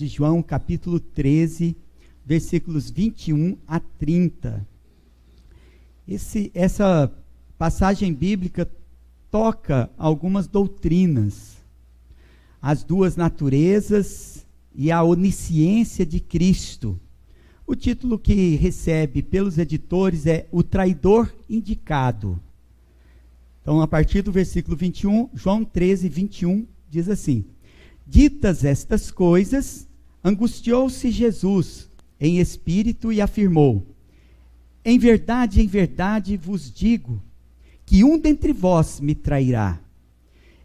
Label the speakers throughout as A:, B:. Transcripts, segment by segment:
A: de João, capítulo 13, versículos 21 a 30. Essa passagem bíblica toca algumas doutrinas, as duas naturezas e a onisciência de Cristo. O título que recebe pelos editores é O Traidor Indicado. Então, a partir do versículo 21, João 13, 21, diz assim: Ditas estas coisas, angustiou-se Jesus em espírito e afirmou: em verdade vos digo, que um dentre vós me trairá.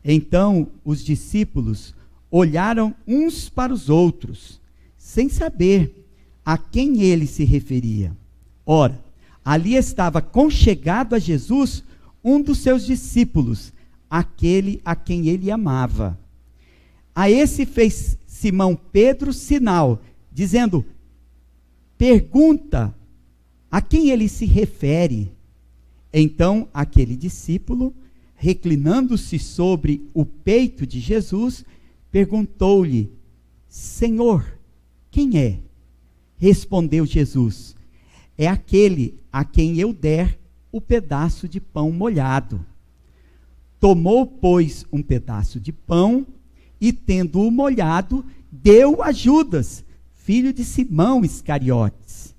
A: Então os discípulos olharam uns para os outros, sem saber a quem ele se referia. Ora, ali estava conchegado a Jesus um dos seus discípulos, aquele a quem ele amava. A esse fez Simão Pedro sinal, dizendo: pergunta a quem ele se refere. Então aquele discípulo, reclinando-se sobre o peito de Jesus, perguntou-lhe: Senhor, quem é? Respondeu Jesus: é aquele a quem eu der o pedaço de pão molhado. Tomou, pois, um pedaço de pão e, tendo-o molhado, deu a Judas, filho de Simão Iscariotes.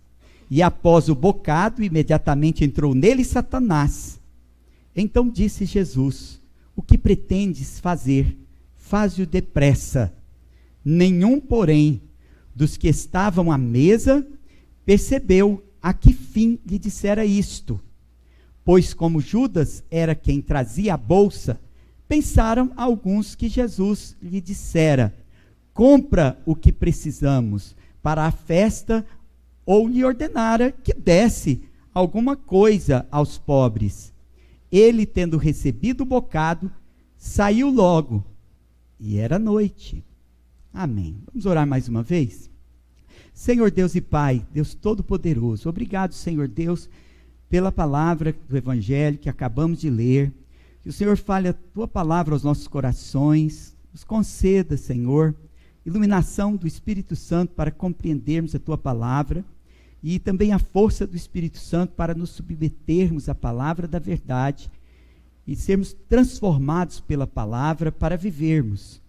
A: E após o bocado, imediatamente entrou nele Satanás. Então disse Jesus: o que pretendes fazer? Faze-o depressa. Nenhum, porém, dos que estavam à mesa percebeu a que fim lhe dissera isto. Pois como Judas era quem trazia a bolsa, pensaram alguns que Jesus lhe dissera: compra o que precisamos para a festa, ou lhe ordenara que desse alguma coisa aos pobres. Ele, tendo recebido o bocado, saiu logo, e era noite. Amém. Vamos orar mais uma vez? Senhor Deus e Pai, Deus Todo-Poderoso, obrigado, Senhor Deus, pela palavra do Evangelho que acabamos de ler. Que o Senhor fale a Tua palavra aos nossos corações, nos conceda, Senhor, iluminação do Espírito Santo para compreendermos a Tua palavra, e também a força do Espírito Santo para nos submetermos à palavra da verdade e sermos transformados pela palavra para vivermos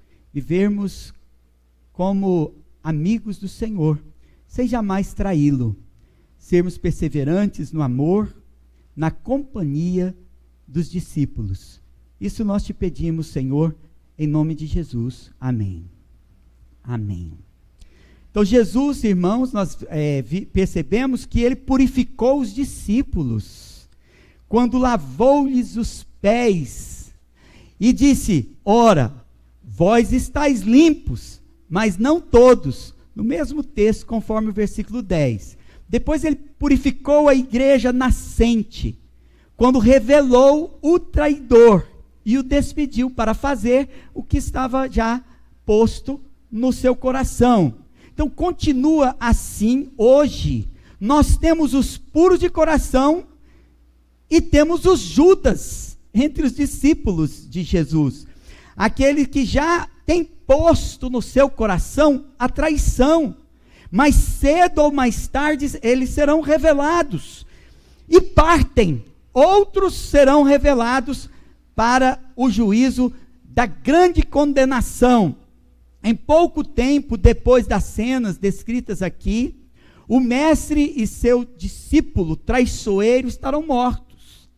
A: como amigos do Senhor, sem jamais traí-lo, sermos perseverantes no amor, na companhia dos discípulos. Isso nós te pedimos, Senhor, em nome de Jesus. Amém. Amém. Então Jesus, irmãos, nós percebemos que ele purificou os discípulos, quando lavou-lhes os pés, e disse: ora, vós estáis limpos, mas não todos. No mesmo texto, conforme o versículo 10. Depois ele purificou a igreja nascente, quando revelou o traidor e o despediu para fazer o que estava já posto no seu coração. Então continua assim hoje. Nós temos os puros de coração e temos os Judas entre os discípulos de Jesus. Aquele que já tem posto no seu coração a traição, mas cedo ou mais tarde eles serão revelados e partem. Outros serão revelados para o juízo da grande condenação. Em pouco tempo depois das cenas descritas aqui, o mestre e seu discípulo traiçoeiro estarão mortos.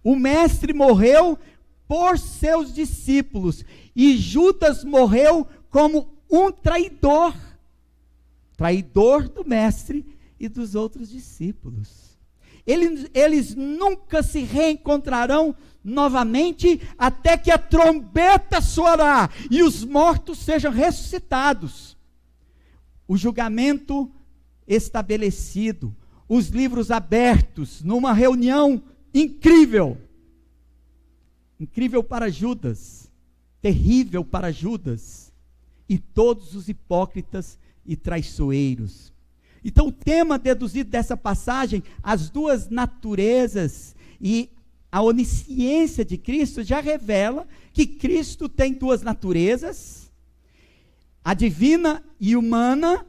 A: O mestre morreu por seus discípulos, e Judas morreu como um traidor do mestre e dos outros discípulos. Eles nunca se reencontrarão novamente, até que a trombeta soará e os mortos sejam ressuscitados. O julgamento estabelecido, os livros abertos, numa reunião incrível para Judas, terrível para Judas, e todos os hipócritas e traiçoeiros. Então o tema deduzido dessa passagem, as duas naturezas e a onisciência de Cristo, já revela que Cristo tem duas naturezas, a divina e humana,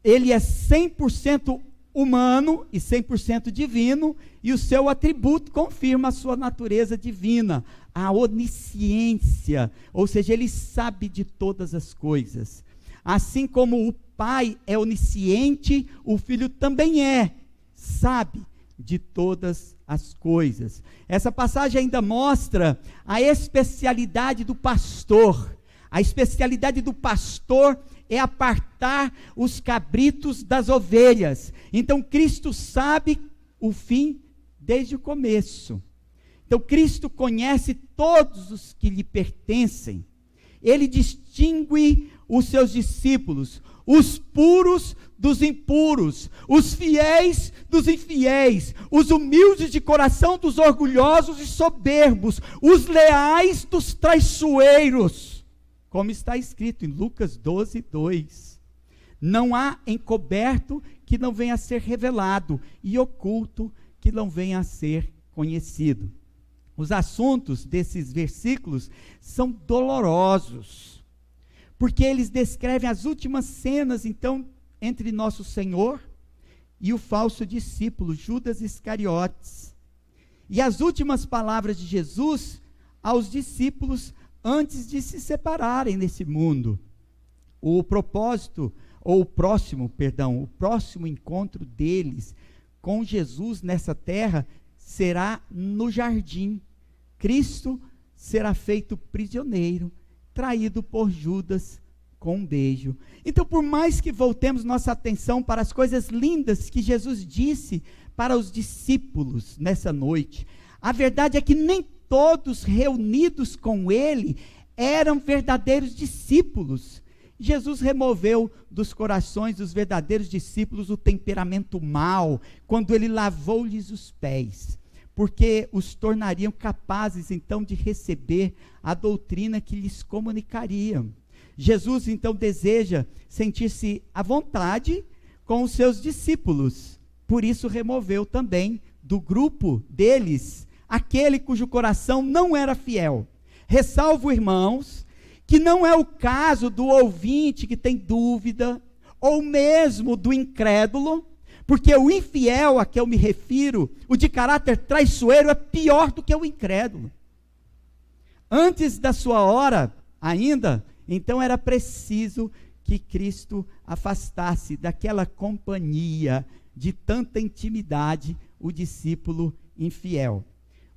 A: ele é 100% humano e 100% divino, e o seu atributo confirma a sua natureza divina, a onisciência, ou seja, ele sabe de todas as coisas. Assim como o Pai é onisciente, o Filho também sabe de todas as coisas. Essa passagem ainda mostra a especialidade do pastor. A especialidade do pastor é apartar os cabritos das ovelhas. Então Cristo sabe o fim desde o começo. Então Cristo conhece todos os que lhe pertencem. Ele distingue os seus discípulos, os puros dos impuros, os fiéis dos infiéis, os humildes de coração dos orgulhosos e soberbos, os leais dos traiçoeiros, como está escrito em Lucas 12:2. Não há encoberto que não venha a ser revelado, e oculto que não venha a ser conhecido. Os assuntos desses versículos são dolorosos, porque eles descrevem as últimas cenas, então, entre nosso Senhor e o falso discípulo, Judas Iscariotes. E as últimas palavras de Jesus aos discípulos antes de se separarem nesse mundo. O próximo encontro deles com Jesus nessa terra será no jardim. Cristo será feito prisioneiro, traído por Judas com um beijo. Então, por mais que voltemos nossa atenção para as coisas lindas que Jesus disse para os discípulos nessa noite, a verdade é que nem todos reunidos com ele eram verdadeiros discípulos. Jesus removeu dos corações dos verdadeiros discípulos o temperamento mau, quando ele lavou-lhes os pés, porque os tornariam capazes, então, de receber a doutrina que lhes comunicariam. Jesus, então, deseja sentir-se à vontade com os seus discípulos, por isso removeu também do grupo deles aquele cujo coração não era fiel. Ressalvo, irmãos, que não é o caso do ouvinte que tem dúvida, ou mesmo do incrédulo, porque o infiel a que eu me refiro, o de caráter traiçoeiro, é pior do que o incrédulo. Antes da sua hora, ainda, então era preciso que Cristo afastasse daquela companhia de tanta intimidade o discípulo infiel,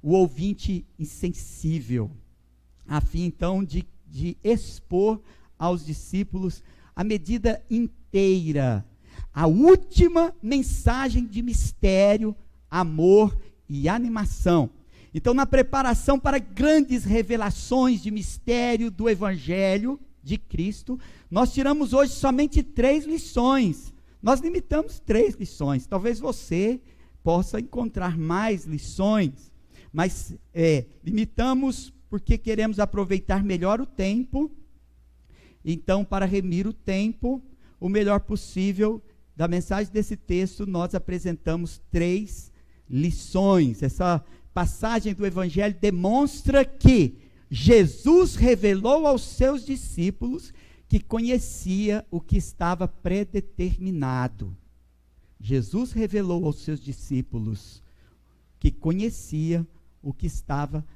A: o ouvinte insensível, a fim então de expor aos discípulos a medida inteira, a última mensagem de mistério, amor e animação. Então, na preparação para grandes revelações de mistério do Evangelho de Cristo, nós tiramos hoje somente 3 lições. Nós limitamos 3 lições. Talvez você possa encontrar mais lições, mas limitamos porque queremos aproveitar melhor o tempo. Então, para remir o tempo, o melhor possível da mensagem desse texto, nós apresentamos 3 lições. Essa passagem do Evangelho demonstra que Jesus revelou aos seus discípulos que conhecia o que estava predeterminado. Jesus revelou aos seus discípulos que conhecia o que estava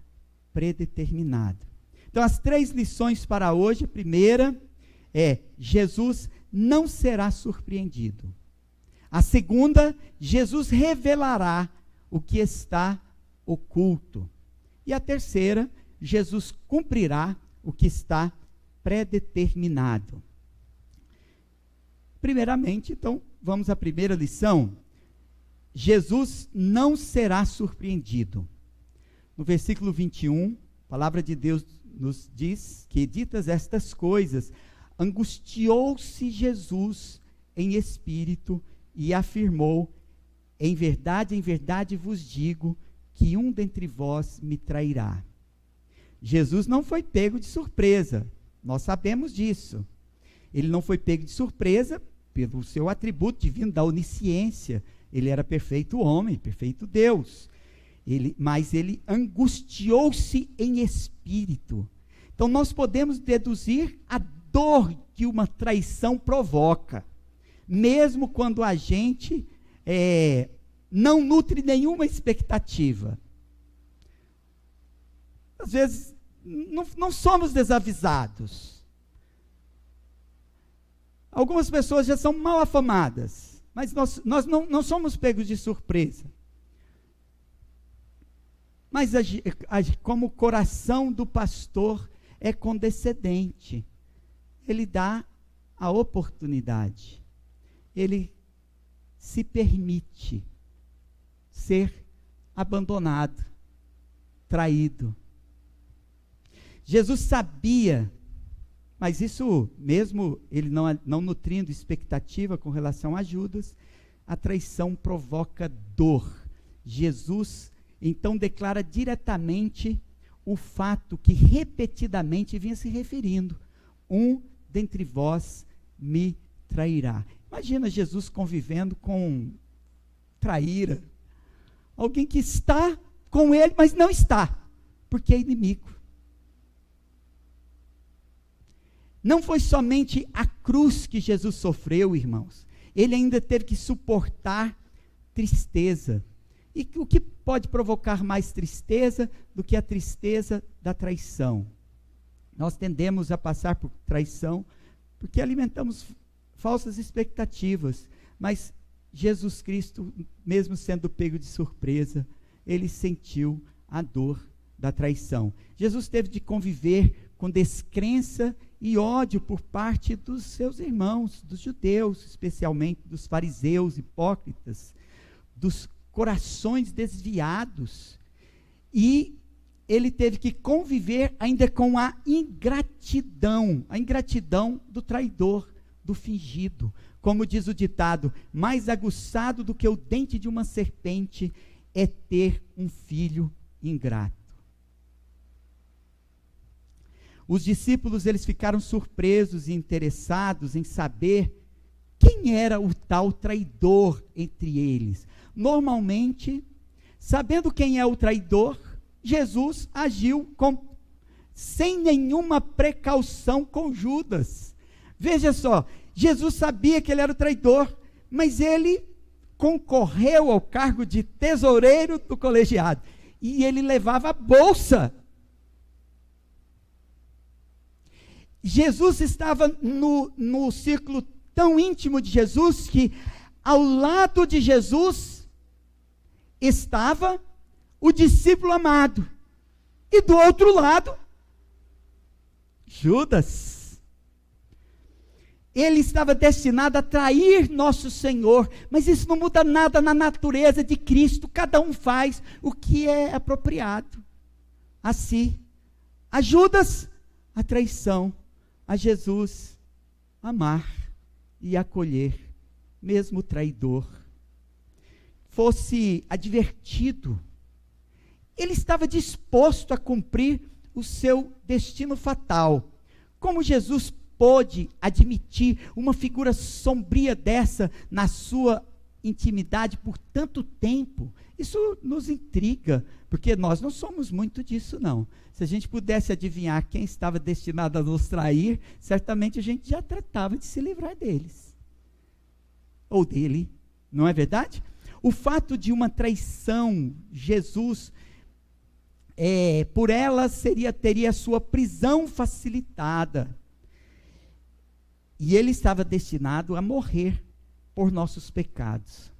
A: predeterminado. Então, as 3 lições para hoje, a primeira é: Jesus não será surpreendido. A segunda, Jesus revelará o que está oculto. E a terceira, Jesus cumprirá o que está predeterminado. Primeiramente, então, vamos à primeira lição. Jesus não será surpreendido. No versículo 21, a palavra de Deus nos diz que, ditas estas coisas, angustiou-se Jesus em espírito e afirmou: em verdade vos digo que um dentre vós me trairá. Jesus não foi pego de surpresa, nós sabemos disso. Ele não foi pego de surpresa pelo seu atributo divino da onisciência. Ele era perfeito homem, perfeito Deus. Mas ele angustiou-se em espírito. Então nós podemos deduzir a dor que uma traição provoca, mesmo quando a gente não nutre nenhuma expectativa. Às vezes, não somos desavisados. Algumas pessoas já são mal afamadas, mas nós não somos pegos de surpresa. Mas como o coração do pastor é condescendente, ele dá a oportunidade, ele se permite ser abandonado, traído. Jesus sabia, mas isso, mesmo ele não nutrindo expectativa com relação a Judas, a traição provoca dor. Jesus então declara diretamente o fato que repetidamente vinha se referindo: um dentre vós me trairá. Imagina Jesus convivendo com traíra, alguém que está com ele, mas não está, porque é inimigo. Não foi somente a cruz que Jesus sofreu, irmãos, ele ainda teve que suportar tristeza. E o que pode provocar mais tristeza do que a tristeza da traição? Nós tendemos a passar por traição porque alimentamos falsas expectativas, mas Jesus Cristo, mesmo sendo pego de surpresa, ele sentiu a dor da traição. Jesus teve de conviver com descrença e ódio por parte dos seus irmãos, dos judeus, especialmente dos fariseus hipócritas, dos corações desviados, e ele teve que conviver ainda com a ingratidão do traidor, do fingido. Como diz o ditado: mais aguçado do que o dente de uma serpente é ter um filho ingrato. Os discípulos, eles ficaram surpresos e interessados em saber quem era o tal traidor entre eles. Normalmente, sabendo quem é o traidor, Jesus agiu sem nenhuma precaução com Judas. Veja só, Jesus sabia que ele era o traidor, mas ele concorreu ao cargo de tesoureiro do colegiado, e ele levava a bolsa. Jesus estava no círculo tão íntimo de Jesus, que ao lado de Jesus estava o discípulo amado, e do outro lado, Judas. Ele estava destinado a trair nosso Senhor, mas isso não muda nada na natureza de Cristo. Cada um faz o que é apropriado a si. A Judas, a traição; a Jesus, amar e acolher, mesmo o traidor fosse advertido, ele estava disposto a cumprir o seu destino fatal. Como Jesus pôde admitir uma figura sombria dessa na sua intimidade por tanto tempo? Isso nos intriga, porque nós não somos muito disso, não. Se a gente pudesse adivinhar quem estava destinado a nos trair, certamente a gente já tratava de se livrar deles, ou dele, não é verdade? O fato de uma traição, Jesus, por ela teria a sua prisão facilitada, e ele estava destinado a morrer por nossos pecados.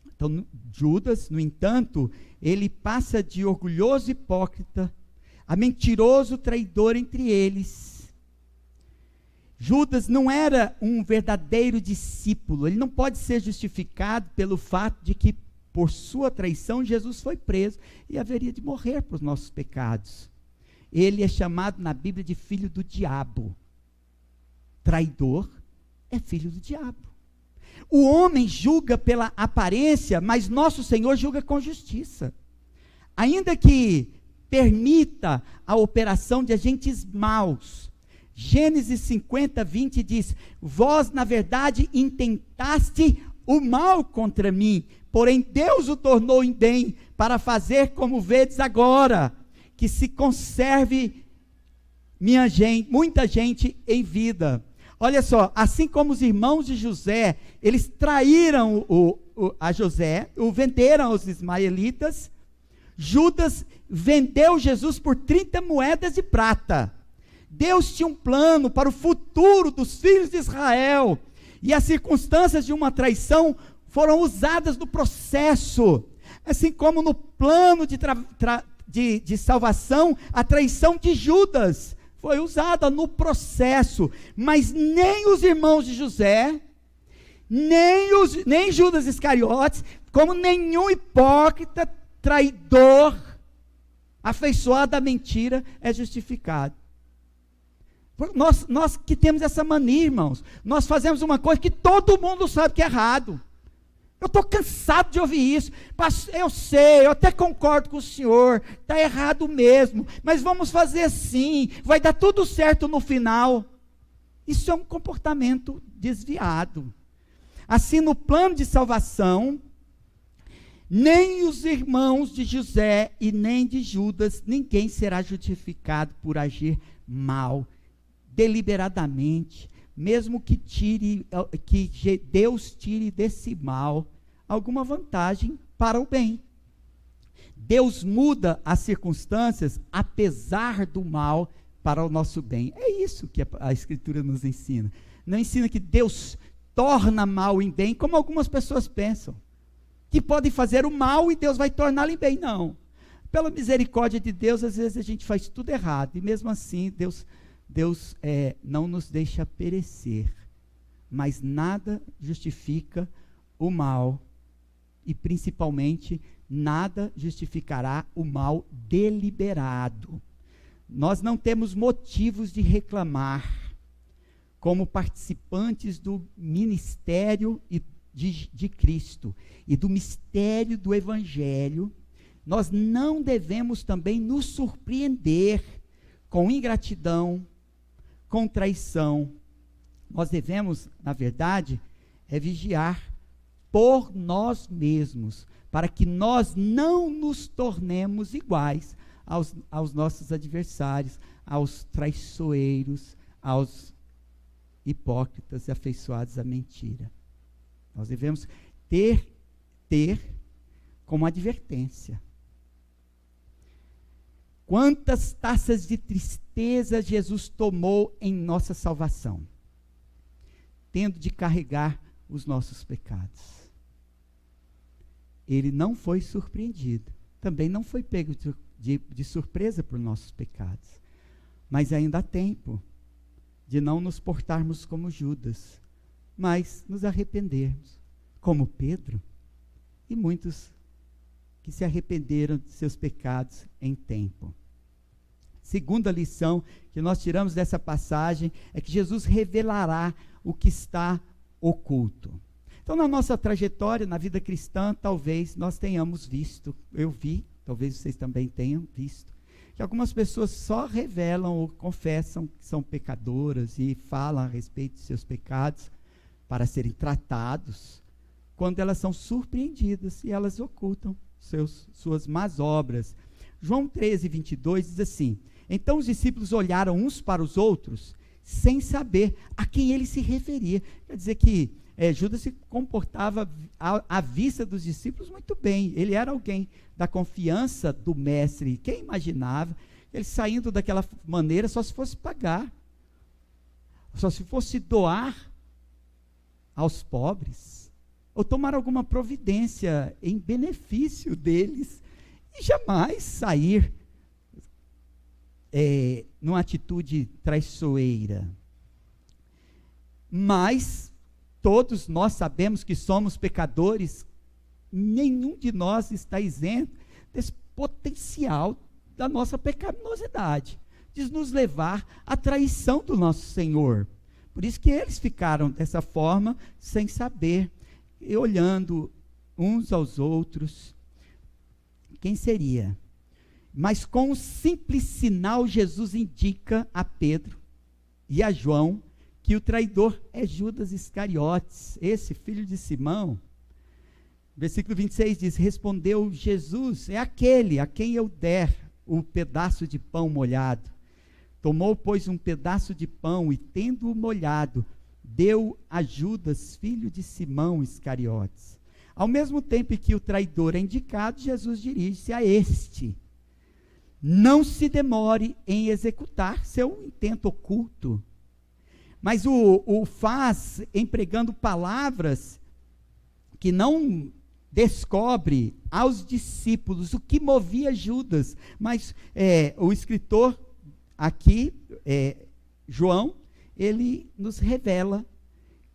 A: Então, Judas, no entanto, ele passa de orgulhoso hipócrita a mentiroso traidor entre eles. Judas não era um verdadeiro discípulo. Ele não pode ser justificado pelo fato de que, por sua traição, Jesus foi preso e haveria de morrer por nossos pecados. Ele é chamado na Bíblia de filho do diabo. Traidor é filho do diabo. O homem julga pela aparência, mas nosso Senhor julga com justiça. Ainda que permita a operação de agentes maus, Gênesis 50, 20 diz: vós na verdade intentaste o mal contra mim, porém Deus o tornou em bem, para fazer como vedes agora, que se conserve muita gente em vida. Olha só, assim como os irmãos de José, eles traíram a José, o venderam aos ismaelitas, Judas vendeu Jesus por 30 moedas de prata. Deus tinha um plano para o futuro dos filhos de Israel, e as circunstâncias de uma traição foram usadas no processo, assim como no plano de salvação, a traição de Judas foi usada no processo, mas nem os irmãos de José, nem Judas Iscariotes, como nenhum hipócrita, traidor, afeiçoado à mentira, é justificado. Nós que temos essa mania, irmãos, nós fazemos uma coisa que todo mundo sabe que é errado. Eu estou cansado de ouvir isso. Eu sei, eu até concordo com o senhor, está errado mesmo, mas vamos fazer assim, vai dar tudo certo no final. Isso é um comportamento desviado. Assim, no plano de salvação, nem os irmãos de José e nem de Judas, ninguém será justificado por agir mal, deliberadamente, mesmo que Deus tire desse mal alguma vantagem para o bem. Deus muda as circunstâncias apesar do mal para o nosso bem. É isso que a Escritura nos ensina. Não ensina que Deus torna mal em bem, como algumas pessoas pensam, que podem fazer o mal e Deus vai torná-lo em bem. Não. Pela misericórdia de Deus, às vezes a gente faz tudo errado, e mesmo assim Deus não nos deixa perecer, mas nada justifica o mal, e principalmente nada justificará o mal deliberado. Nós não temos motivos de reclamar, como participantes do ministério de Cristo e do mistério do Evangelho. Nós não devemos também nos surpreender com ingratidão, com traição. Nós devemos, na verdade, vigiar por nós mesmos, para que nós não nos tornemos iguais aos nossos adversários, aos traiçoeiros, aos hipócritas e afeiçoados à mentira. Nós devemos ter como advertência. Quantas taças de tristeza Jesus tomou em nossa salvação, tendo de carregar os nossos pecados. Ele não foi surpreendido, também não foi pego de surpresa por nossos pecados, mas ainda há tempo de não nos portarmos como Judas, mas nos arrependermos, como Pedro e muitos que se arrependeram de seus pecados em tempo. Segunda lição que nós tiramos dessa passagem é que Jesus revelará o que está oculto. Então, na nossa trajetória, na vida cristã, talvez nós tenhamos visto, eu vi, talvez vocês também tenham visto, que algumas pessoas só revelam ou confessam que são pecadoras e falam a respeito de seus pecados para serem tratados, quando elas são surpreendidas e elas ocultam suas más obras. João 13:22 diz assim: então os discípulos olharam uns para os outros, sem saber a quem ele se referia. Quer dizer que Judas se comportava à vista dos discípulos muito bem. Ele era alguém da confiança do mestre. Quem imaginava ele saindo daquela maneira só se fosse pagar, só se fosse doar aos pobres, ou tomar alguma providência em benefício deles, e jamais sair numa atitude traiçoeira. Mas todos nós sabemos que somos pecadores, nenhum de nós está isento desse potencial da nossa pecaminosidade, de nos levar à traição do nosso Senhor. Por isso que eles ficaram dessa forma, sem saber, e olhando uns aos outros. Quem seria? Mas com um simples sinal, Jesus indica a Pedro e a João que o traidor é Judas Iscariotes, esse filho de Simão. Versículo 26 diz: respondeu Jesus: é aquele a quem eu der o pedaço de pão molhado. Tomou, pois, um pedaço de pão e, tendo-o molhado, deu a Judas, filho de Simão Iscariotes. Ao mesmo tempo que o traidor é indicado, Jesus dirige-se a este: não se demore em executar seu intento oculto, mas o faz empregando palavras que não descobre aos discípulos o que movia Judas. Mas o escritor aqui, João, ele nos revela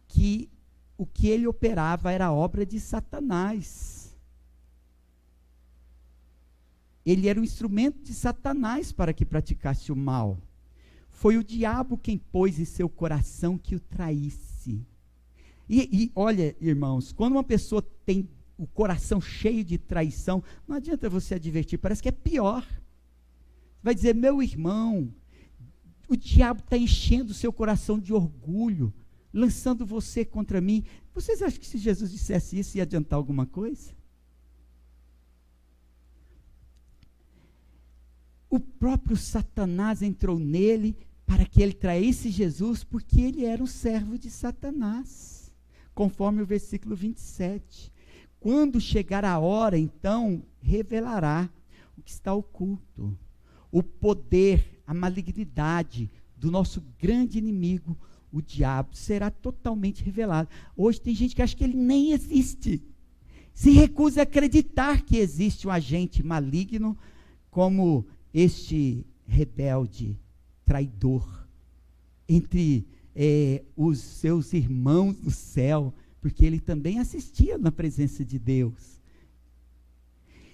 A: que o que ele operava era obra de Satanás. Ele era um instrumento de Satanás para que praticasse o mal. Foi o diabo quem pôs em seu coração que o traísse. E olha, irmãos, quando uma pessoa tem o coração cheio de traição, não adianta você advertir, parece que é pior. Vai dizer: meu irmão, o diabo está enchendo o seu coração de orgulho, lançando você contra mim. Vocês acham que se Jesus dissesse isso ia adiantar alguma coisa? O próprio Satanás entrou nele para que ele traísse Jesus, porque ele era um servo de Satanás, conforme o versículo 27. Quando chegar a hora, então, revelará o que está oculto, o poder, a malignidade do nosso grande inimigo, o diabo, será totalmente revelado. Hoje tem gente que acha que ele nem existe, se recusa a acreditar que existe um agente maligno como este rebelde, traidor, entre os seus irmãos do céu, porque ele também assistia na presença de Deus.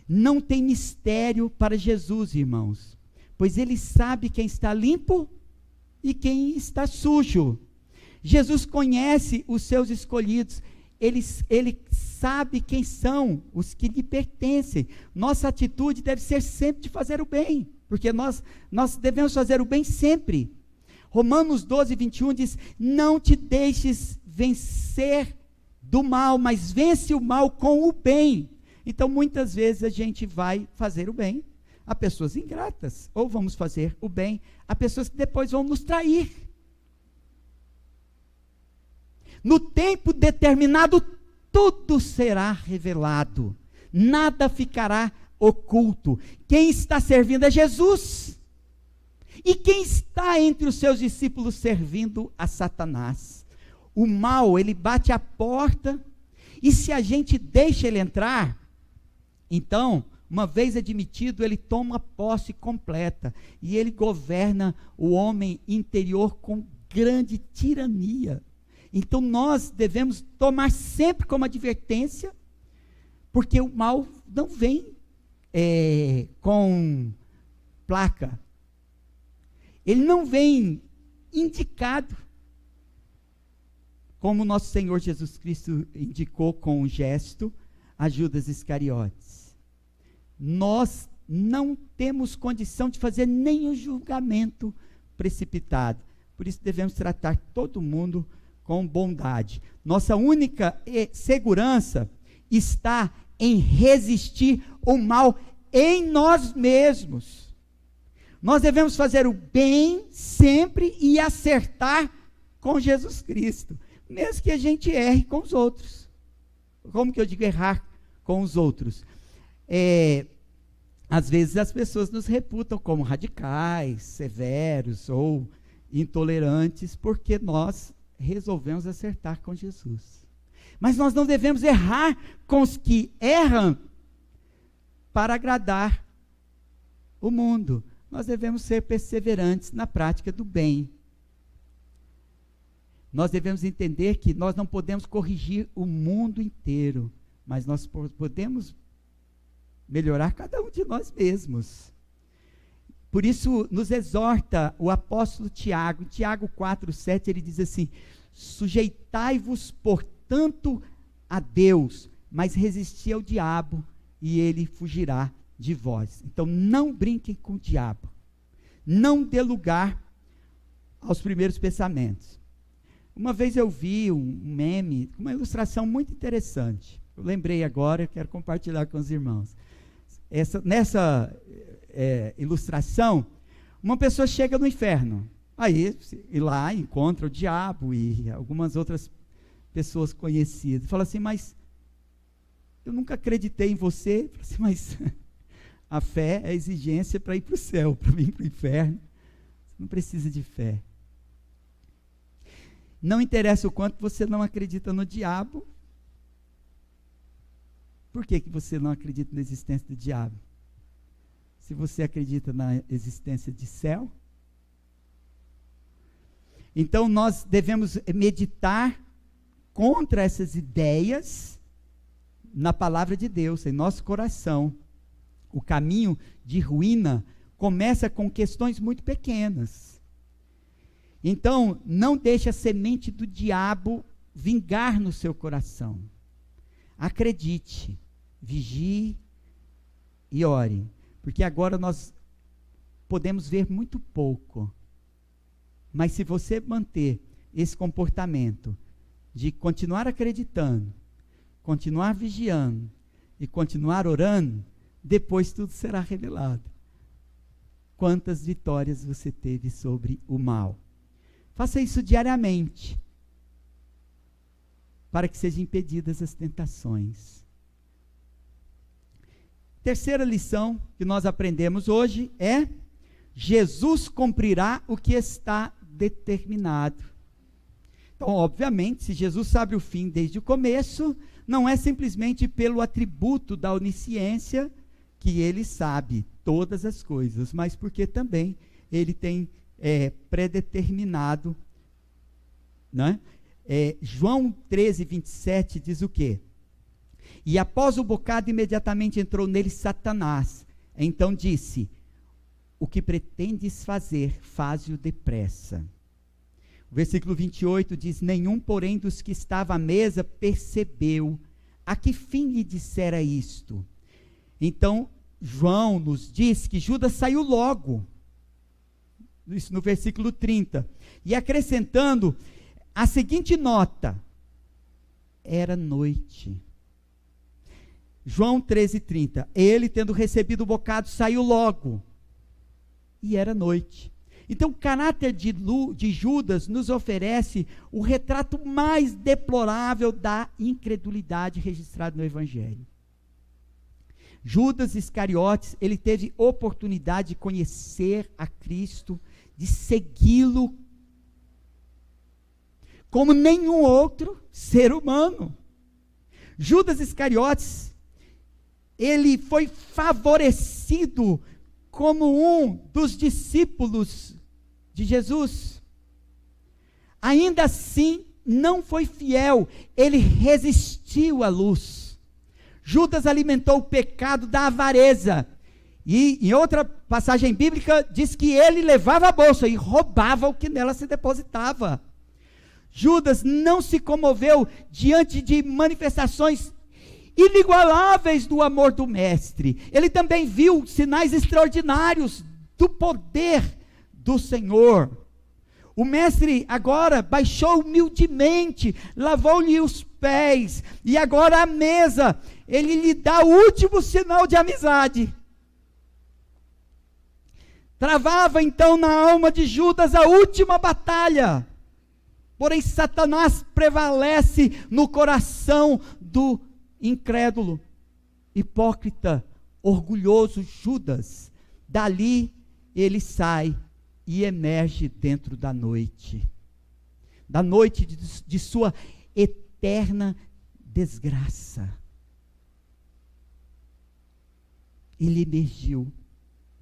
A: Não tem mistério para Jesus, irmãos, pois ele sabe quem está limpo e quem está sujo. Jesus conhece os seus escolhidos, ele sabe quem são os que lhe pertencem. Nossa atitude deve ser sempre de fazer o bem, porque nós devemos fazer o bem sempre. Romanos 12, 21 diz: não te deixes vencer do mal, mas vence o mal com o bem. Então, muitas vezes a gente vai fazer o bem a pessoas ingratas, ou vamos fazer o bem a pessoas que depois vão nos trair. No tempo determinado, tudo será revelado, nada ficará oculto. Quem está servindo é Jesus, e quem está entre os seus discípulos servindo a Satanás. O mal, ele bate a porta, e se a gente deixa ele entrar, então, uma vez admitido, ele toma posse completa, e ele governa o homem interior com grande tirania. Então nós devemos tomar sempre como advertência, porque o mal não vem com placa, ele não vem indicado, como nosso Senhor Jesus Cristo indicou com um gesto a Judas Iscariotes. Nós não temos condição de fazer nenhum julgamento precipitado, por isso devemos tratar todo mundo com bondade. Nossa única segurança está em resistir o mal em nós mesmos. Nós devemos fazer o bem sempre e acertar com Jesus Cristo, mesmo que a gente erre com os outros. Como que eu digo errar com os outros? Às vezes as pessoas nos reputam como radicais, severos ou intolerantes, porque nós resolvemos acertar com Jesus. Mas nós não devemos errar com os que erram para agradar o mundo. Nós devemos ser perseverantes na prática do bem. Nós devemos entender que nós não podemos corrigir o mundo inteiro, mas nós podemos melhorar cada um de nós mesmos. Por isso, nos exorta o apóstolo Tiago, Tiago 4:7, ele diz assim: sujeitai-vos, portanto, a Deus, mas resisti ao diabo, e ele fugirá de vós. Então, não brinquem com o diabo, não dê lugar aos primeiros pensamentos. Uma vez eu vi um meme, uma ilustração muito interessante, eu lembrei agora, eu quero compartilhar com os irmãos. Nessa ilustração, Uma pessoa chega no inferno, aí e lá encontra o diabo e algumas outras pessoas conhecidas. Fala assim, mas eu nunca acreditei em você. Fala assim, mas a fé é exigência para ir para o céu, para vir para o inferno. Você não precisa de fé. Não interessa o quanto você não acredita no diabo. Por que você não acredita na existência do diabo? Se você acredita na existência de céu. Então nós devemos meditar contra essas ideias na palavra de Deus, em nosso coração. O caminho de ruína começa com questões muito pequenas. Então, não deixe a semente do diabo vingar no seu coração. Acredite, vigie e ore, porque agora nós podemos ver muito pouco. Mas se você manter esse comportamento de continuar acreditando, continuar vigiando e continuar orando, depois tudo será revelado. Quantas vitórias você teve sobre o mal. Faça isso diariamente, para que sejam impedidas as tentações. Terceira lição que nós aprendemos hoje é: Jesus cumprirá o que está determinado. Então, obviamente, se Jesus sabe o fim desde o começo, não é simplesmente pelo atributo da onisciência que ele sabe todas as coisas, mas porque também ele tem predeterminado, né? João 13, 27 diz o quê? E após o bocado, imediatamente entrou nele Satanás. Então disse: o que pretendes fazer, faze-o depressa. O versículo 28 diz: nenhum, porém, dos que estava à mesa percebeu a que fim lhe dissera isto. Então, João nos diz que Judas saiu logo. Isso no versículo 30. E acrescentando a seguinte nota: era noite. João 13:30. Ele, tendo recebido o bocado, saiu logo. E era noite. Então, o caráter de Judas nos oferece o retrato mais deplorável da incredulidade registrado no Evangelho. Judas Iscariotes, ele teve oportunidade de conhecer a Cristo, de segui-lo, como nenhum outro ser humano. Judas Iscariotes, ele foi favorecido como um dos discípulos de Jesus. Ainda assim, não foi fiel, ele resistiu à luz. Judas alimentou o pecado da avareza, e em outra passagem bíblica, diz que ele levava a bolsa e roubava o que nela se depositava. Judas não se comoveu diante de manifestações inigualáveis do amor do mestre. Ele também viu sinais extraordinários do poder do Senhor. O mestre agora baixou humildemente, lavou-lhe os pés, e agora à mesa, ele lhe dá o último sinal de amizade. Travava então na alma de Judas a última batalha. Porém, Satanás prevalece no coração do incrédulo, hipócrita, orgulhoso Judas. Dali ele sai e emerge dentro da noite de sua eterna desgraça. Ele emergiu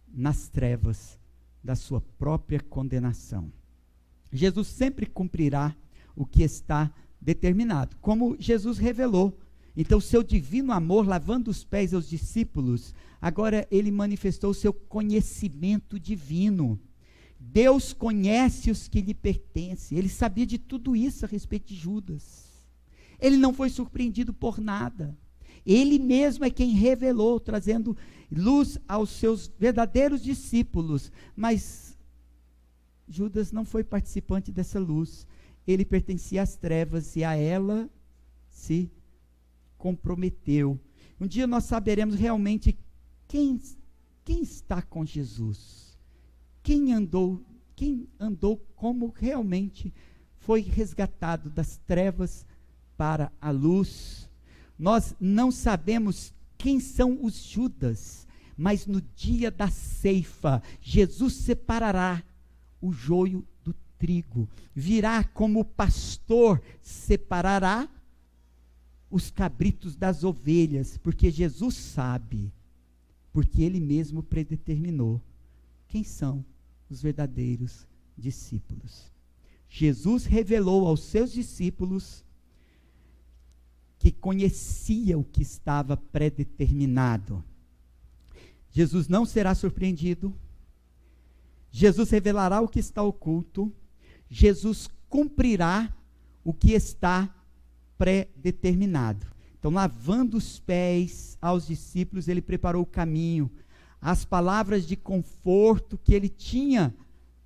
A: nas trevas da sua própria condenação. Jesus sempre cumprirá o que está determinado, como Jesus revelou. Então, seu divino amor, lavando os pés aos discípulos, agora ele manifestou o seu conhecimento divino. Deus conhece os que lhe pertencem. Ele sabia de tudo isso a respeito de Judas. Ele não foi surpreendido por nada. Ele mesmo é quem revelou, trazendo luz aos seus verdadeiros discípulos. Mas Judas não foi participante dessa luz. Ele pertencia às trevas e a ela se comprometeu. Um dia nós saberemos realmente quem está com Jesus. quem andou como realmente foi resgatado das trevas para a luz. Nós não sabemos quem são os Judas, mas no dia da ceifa, Jesus separará o joio do trigo, virá como pastor, separará os cabritos das ovelhas, porque Jesus sabe, porque Ele mesmo predeterminou quem são os verdadeiros discípulos. Jesus revelou aos seus discípulos que conhecia o que estava predeterminado. Jesus não será surpreendido. Jesus revelará o que está oculto. Jesus cumprirá o que está predeterminado. Então, lavando os pés aos discípulos, ele preparou o caminho, as palavras de conforto que ele tinha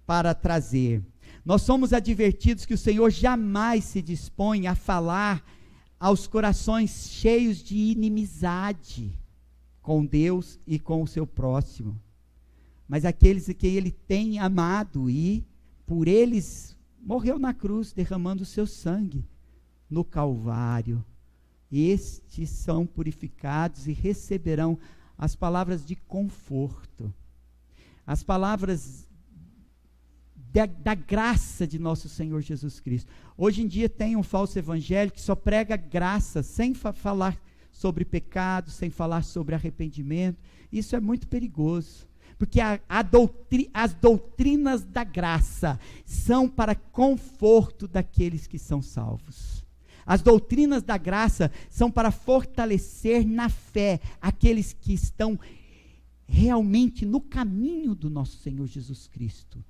A: para trazer. Nós somos advertidos que o Senhor jamais se dispõe a falar aos corações cheios de inimizade com Deus e com o seu próximo, mas aqueles que ele tem amado e por eles morreu na cruz, derramando o seu sangue no Calvário. Estes são purificados e receberão as palavras de conforto, as palavras da graça de nosso Senhor Jesus Cristo. Hoje em dia tem um falso evangelho que só prega graça, sem falar sobre pecado, sem falar sobre arrependimento. Isso é muito perigoso, porque as doutrinas da graça são para conforto daqueles que são salvos. As doutrinas da graça são para fortalecer na fé aqueles que estão realmente no caminho do nosso Senhor Jesus Cristo.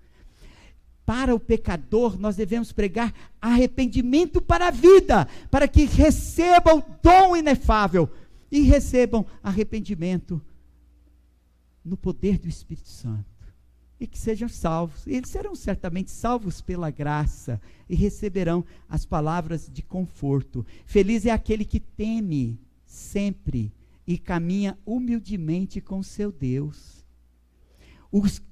A: Para o pecador, nós devemos pregar arrependimento para a vida, para que recebam o dom inefável e recebam arrependimento no poder do Espírito Santo. E que sejam salvos. Eles serão certamente salvos pela graça e receberão as palavras de conforto. Feliz é aquele que teme sempre e caminha humildemente com seu Deus.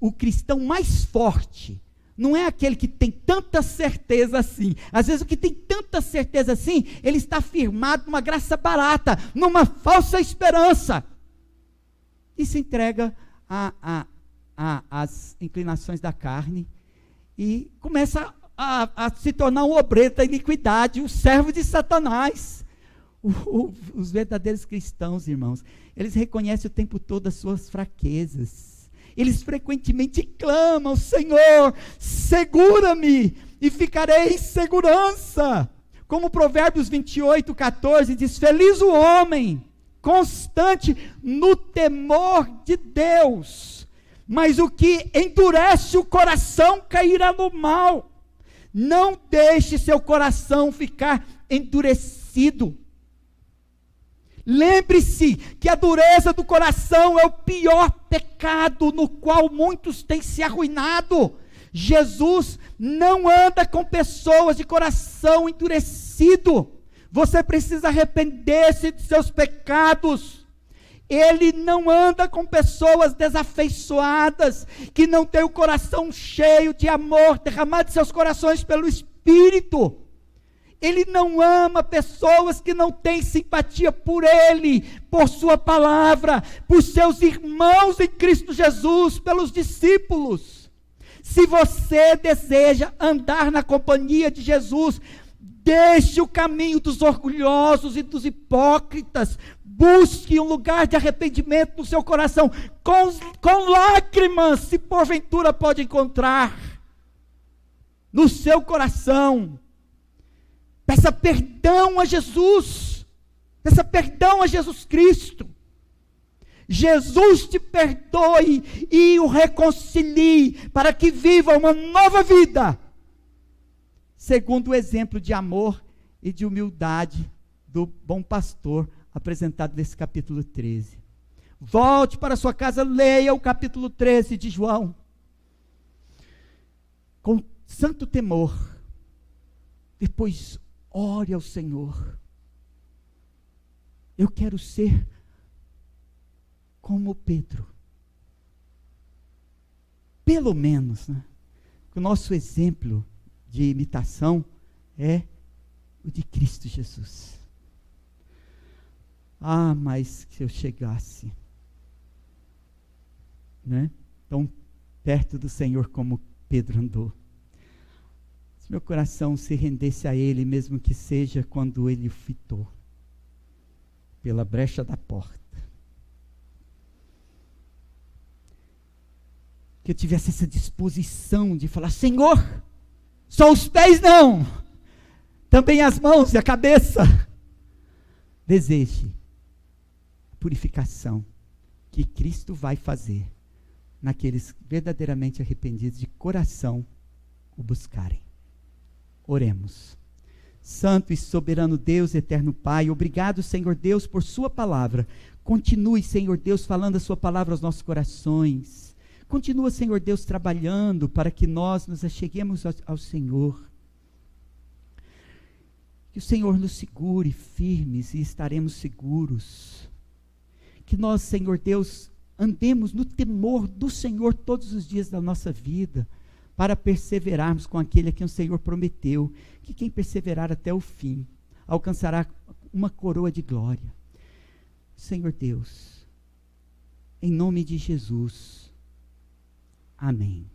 A: O cristão mais forte não é aquele que tem tanta certeza assim. Às vezes o que tem tanta certeza assim, ele está firmado numa graça barata, numa falsa esperança, e se entrega às inclinações da carne, e começa a se tornar um obreiro da iniquidade, um servo de Satanás. Os verdadeiros cristãos, irmãos, eles reconhecem o tempo todo as suas fraquezas. Eles frequentemente clamam: Senhor, segura-me e ficarei em segurança. Como Provérbios 28:14 diz: feliz o homem constante no temor de Deus, mas o que endurece o coração cairá no mal. Não deixe seu coração ficar endurecido. Lembre-se que a dureza do coração é o pior pecado no qual muitos têm se arruinado. Jesus não anda com pessoas de coração endurecido. Você precisa arrepender-se de seus pecados. Ele não anda com pessoas desafeiçoadas, que não têm o coração cheio de amor, derramado de seus corações pelo Espírito. Ele não ama pessoas que não têm simpatia por Ele, por sua palavra, por seus irmãos em Cristo Jesus, pelos discípulos. Se você deseja andar na companhia de Jesus, deixe o caminho dos orgulhosos e dos hipócritas. Busque um lugar de arrependimento no seu coração, com lágrimas, se porventura pode encontrar no seu coração. Peça perdão a Jesus, peça perdão a Jesus Cristo. Jesus te perdoe e o reconcilie, para que viva uma nova vida, segundo o exemplo de amor e de humildade do bom pastor, apresentado nesse capítulo 13. Volte para sua casa, leia o capítulo 13 de João, com santo temor, depois ore ao Senhor. Eu quero ser como Pedro. pelo menos, né, que o nosso exemplo de imitação é o de Cristo Jesus. Ah, mas se eu chegasse, né, tão perto do Senhor como Pedro andou, se meu coração se rendesse a Ele, mesmo que seja quando Ele o fitou pela brecha da porta, que eu tivesse essa disposição de falar: Senhor, só os pés não, também as mãos e a cabeça. Deseje a purificação que Cristo vai fazer naqueles verdadeiramente arrependidos de coração o buscarem. Oremos. Santo e soberano Deus, eterno Pai, obrigado, Senhor Deus, por sua palavra. Continue, Senhor Deus, falando a sua palavra aos nossos corações. Continua, Senhor Deus, trabalhando para que nós nos acheguemos ao Senhor. Que o Senhor nos segure firmes e estaremos seguros. Que nós, Senhor Deus, andemos no temor do Senhor todos os dias da nossa vida, para perseverarmos com aquele a quem o Senhor prometeu, que quem perseverar até o fim, alcançará uma coroa de glória. Senhor Deus, em nome de Jesus, amém.